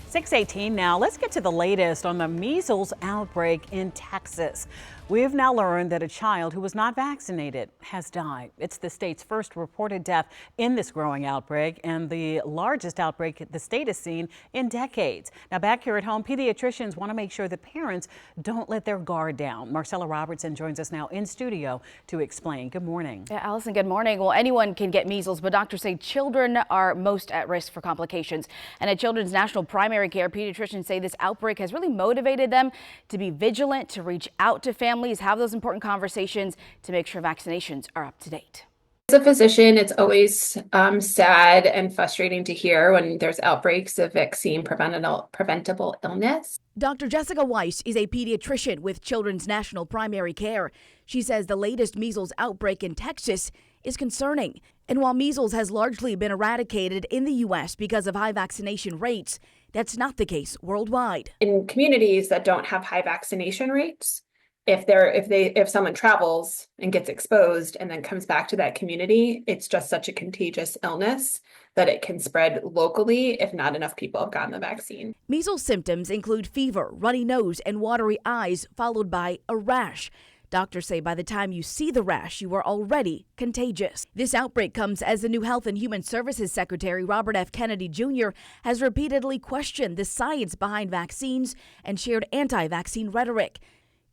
6:18 now. Let's get to the latest on the measles outbreak in Texas. We've now learned that a child who was not vaccinated has died. It's the state's first reported death in this growing outbreak and the largest outbreak the state has seen in decades. Now, back here at home, pediatricians want to make sure that parents don't let their guard down. Marcella Robertson joins us now in studio to explain. Good morning. Yeah, Allison, good morning. Well, anyone can get measles, but doctors say children are most at risk for complications. And at Children's National Primary Care, pediatricians say this outbreak has really motivated them to be vigilant, to reach out to families, have those important conversations to make sure vaccinations are up to date. As a physician, it's always sad and frustrating to hear when there's outbreaks of vaccine preventable illness. Dr. Jessica Weiss is a pediatrician with Children's National Primary Care. She says the latest measles outbreak in Texas is concerning. And while measles has largely been eradicated in the U.S. because of high vaccination rates, that's not the case worldwide. In communities that don't have high vaccination rates, if someone travels and gets exposed and then comes back to that community, it's just such a contagious illness that it can spread locally if not enough people have gotten the vaccine. Measles symptoms include fever, runny nose, and watery eyes, followed by a rash. Doctors say by the time you see the rash, you are already contagious. This outbreak comes as the new Health and Human Services Secretary, Robert F. Kennedy Jr., has repeatedly questioned the science behind vaccines and shared anti-vaccine rhetoric.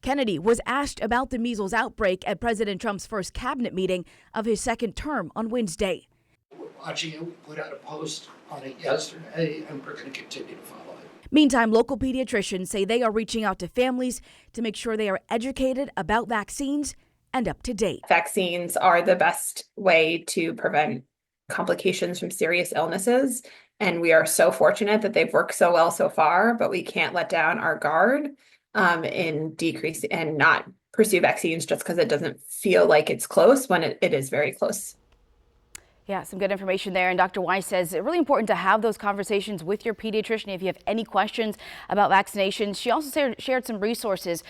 Kennedy was asked about the measles outbreak at President Trump's first cabinet meeting of his second term on Wednesday. We're watching it. We put out a post on it yesterday, and we're going to continue to follow it. Meantime, local pediatricians say they are reaching out to families to make sure they are educated about vaccines and up to date. Vaccines are the best way to prevent complications from serious illnesses, and we are so fortunate that they've worked so well so far, but we can't let down our guard in decrease and not pursue vaccines just because it doesn't feel like it's close when it is very close. Yeah, some good information there. And Dr. Weiss says it's really important to have those conversations with your pediatrician if you have any questions about vaccinations. She also shared some resources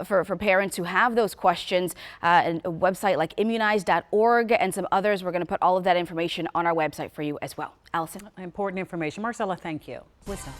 for parents who have those questions, and a website like immunize.org and some others. We're going to put all of that information on our website for you as well. Allison. Important information. Marcella, thank you. Wisdom.